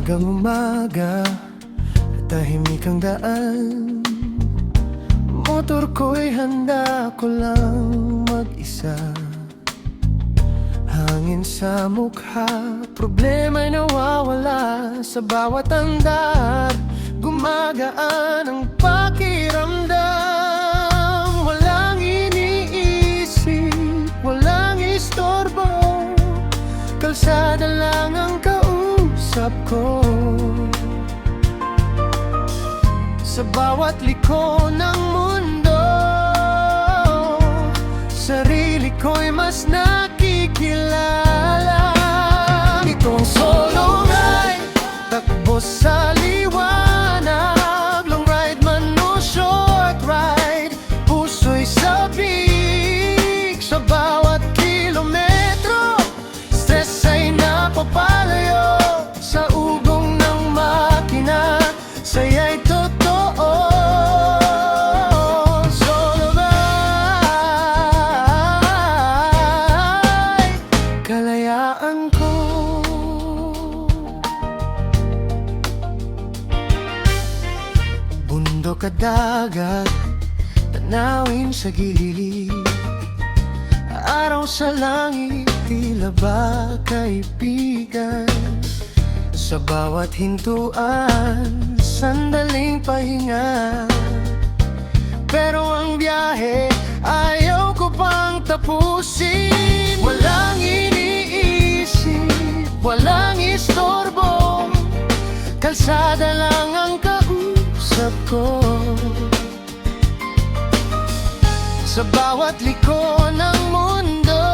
Umagang umaga, tahimik ang daan. Motor ko'y handa ko lang mag-isa. Hangin sa mukha, problema'y nawawala. Sa bawat andar, gumagaan ang pakiramdam. Walang iniisip, walang istorbo, kalsada lang ang kausap ko. Sa bawat liko ng mundo, sarili ko'y mas nakikilala. Ito ang solo ride, takbo sa liwanag. Long ride man o short ride, puso'y sabik. Sa bawat kilometro, stress ay napapalayo. Sa ugong ng makina, saya'y totoo. Solo ride, kalayaan ko. Bundok at dagat, tanawin sa gilid. Araw sa langit, tila ba kaibigan? Sa bawat hintuan, sandaling pahinga. Pero ang biyahe, ayaw ko pang tapusin. Walang iniisip, walang istorbo, kalsada lang ang kausap ko. Sa bawat liko ng mundo,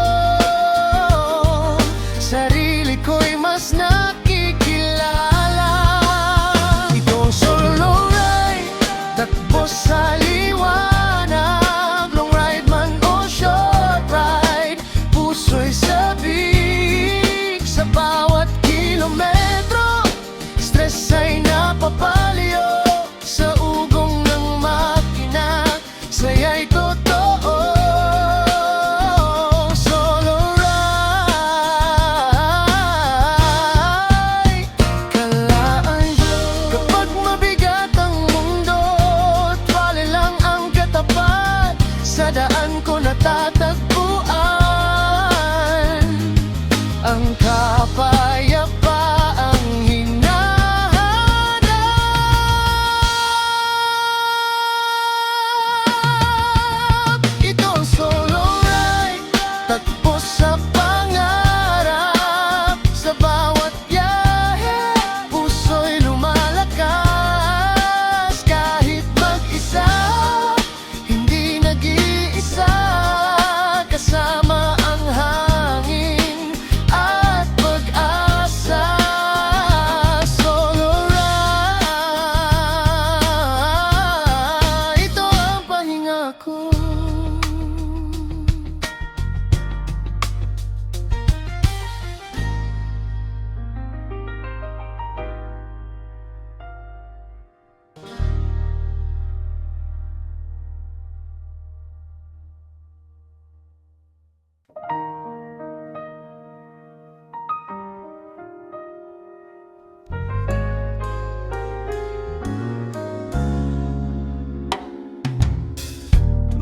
sarili ko'y mas nakikilala. Ito ang solo ride, takbo sa liwanag. Long ride man o short ride, puso'y sabik. Sa bawat kilometro, stress ay napapalayo. Sa ugong ng makina, saya'y totoo. Solo ride, kalaan ko. Kapag mabigat ang mundo, tuwalya lang ang katapat. Sa daan ko natatagpuan ang kapayapaang hinahanap. Ito ang solo ride, takbo sa pangarap. Sa bawat biyahe, puso'y lumalakas. Kahit mag-isa, hindi nag-iisa. Kasama ang hangin at pag-asa. Solo ride, ito ang pahinga ko.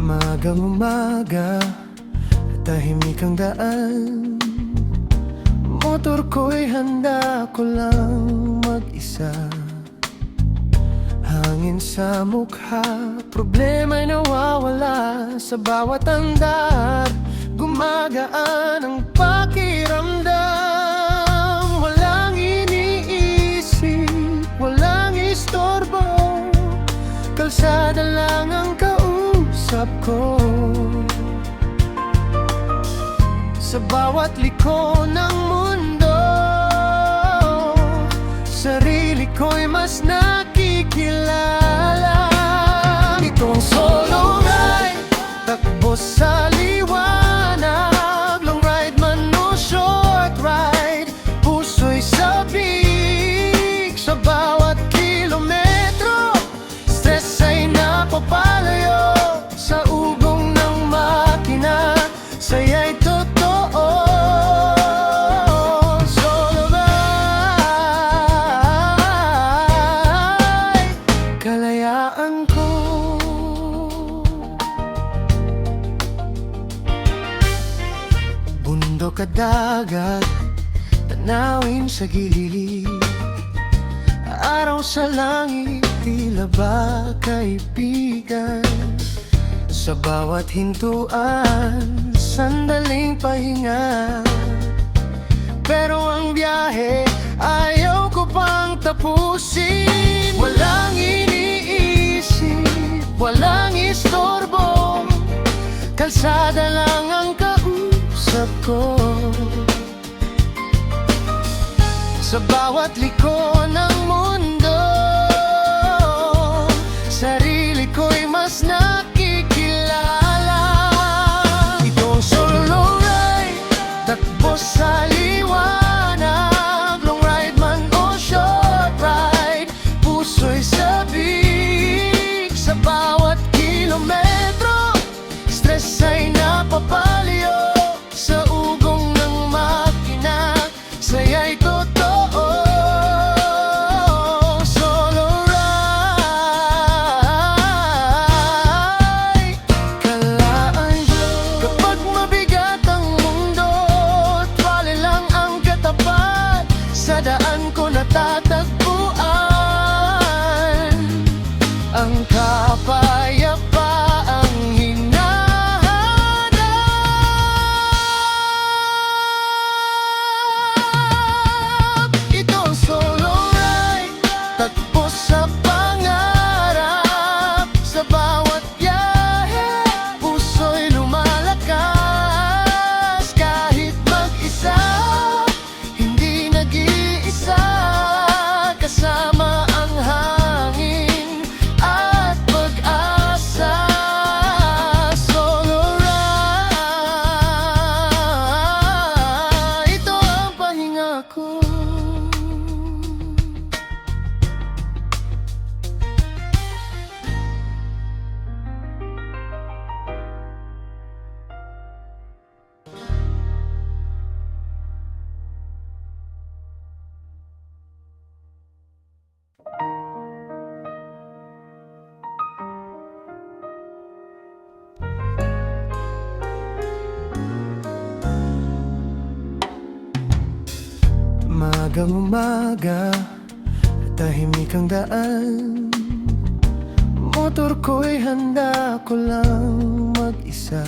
Umagang umaga, tahimik ang daan. Motor ko'y handa ko lang mag-isa. Hangin sa mukha, problema'y nawawala. Sa bawat andar, gumagaan ang pakiramdam. Walang iniisip, walang istorbo, kalsada lang ang kausap ko. Sa bawat liko ng mundo, sarili ko'y mas nakikilala. Ito ang solo ride, takbo sa liwanag. Long ride man o short ride, puso'y sabik. Sa bawat kilometro, stress ay napapalayo. Sa ugong ng makina, saya'y totoo. Solo ride, kadagat, tanawin sa gilid. Araw sa langit, tila ba kaibigan? Sa bawat hintuan, sandaling pahinga. Pero ang biyahe, ayaw ko pang tapusin. Walang iniisip, walang istorbo, kalsada lang ang kausap ko. Sa bawat liko ng mundo, sarili ko'y mas nakikilala. Itong solo ride, takbo sa liwanag. Long ride man o short ride, puso'y sabik. Sa bawat kilometro, stress ay napapaliw. Sa ugong ng makina, saya'y totoo. Solo ride, kalaan yun. Kapag mabigat ang mundo, tuwalya lang ang katapat. Sa daan ko natatagpuan ang kapayapaang hinahanap. Ito ang solo ride, takbo sa pangarap. Sa bawat biyahe, puso'y lumalakas. Kahit mag-isa, hindi nag-iisa. Kasama ang hangin at pag-asa. Solo ride, ito ang pahinga ko. Magang umaga, tahimik ang daan. Motor ko'y handa ko lang mag-isa.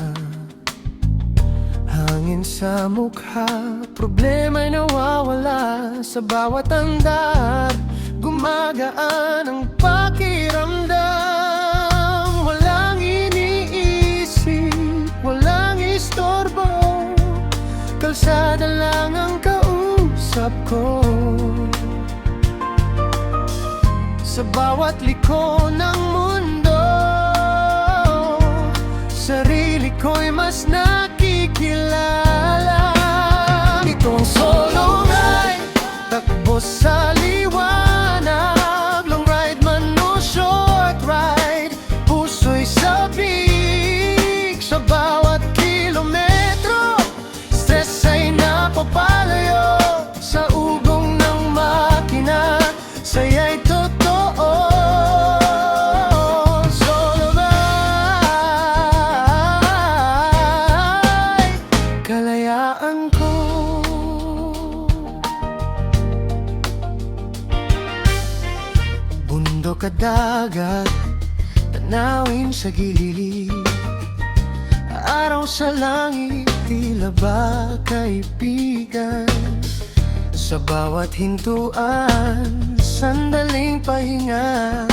Hangin sa mukha, problema'y nawawala. Sa bawat andar, gumagaan ang pakiramdam. Walang iniisip, walang istorbo, kalsada lang ang kausap ko. Sa bawat liko ng mundo, sarili ko'y mas nakikilala. Ito ang solo ride, takbo sa liwanag. Long ride man o short ride, puso'y sabik. Sa bawat kilometro, stress ay napapalayo. Sa ugong ng makina, saya'y totoo. Solo ride, kalayaan ko. Bundok at dagat, tanawin sa gilid. Araw sa langit, tila ba kaibigan? Sa bawat hintuan, sandaling pahinga.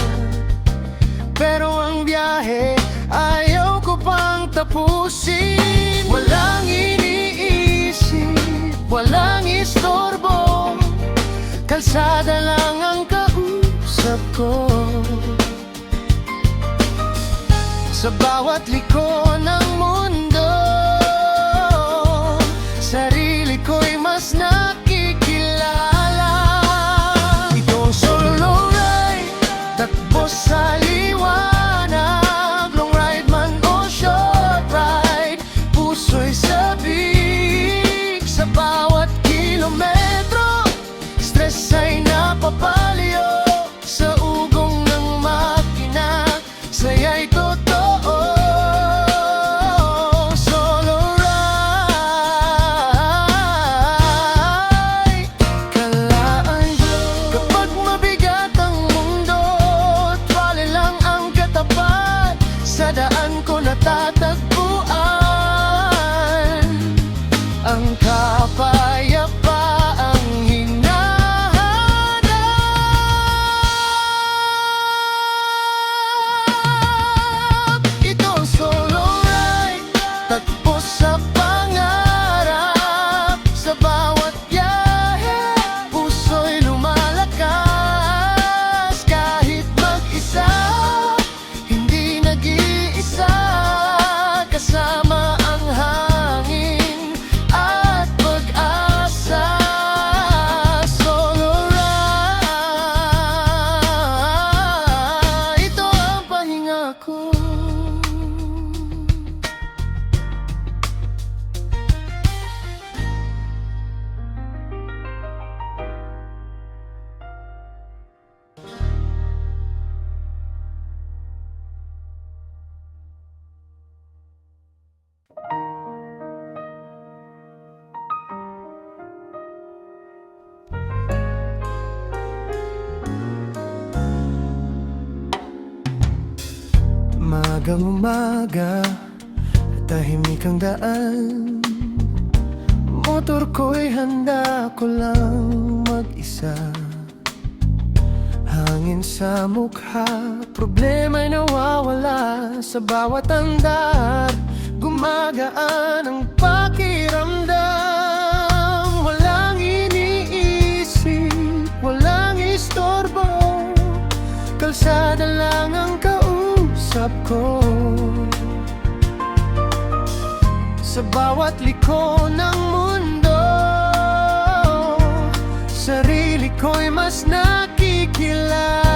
Pero ang biyahe, ayaw ko pang tapusin. Walang iniisip, walang istorbo, kalsada lang ang kausap ko. Sa bawat liko ng mundo, sarili ko'y mas nakikilala. Ito ang solo ride, takbo sa liwanag. Long ride man o short ride, puso'y sabik. Sa bawat kilometro, stress ay napapaliw. Sa ugong ng makina, saya'y totoo. Solo ride, Umagang umaga, tahimik ang daan. Motor ko'y handa ko lang mag-isa. Hangin sa mukha, problema'y nawawala. Sa bawat andar, gumagaan ang pakiramdam. Walang iniisip, walang istorbo, kalsada lang ang kausap ko. Sa bawat liko ng mundo, sarili ko'y mas nakikilala.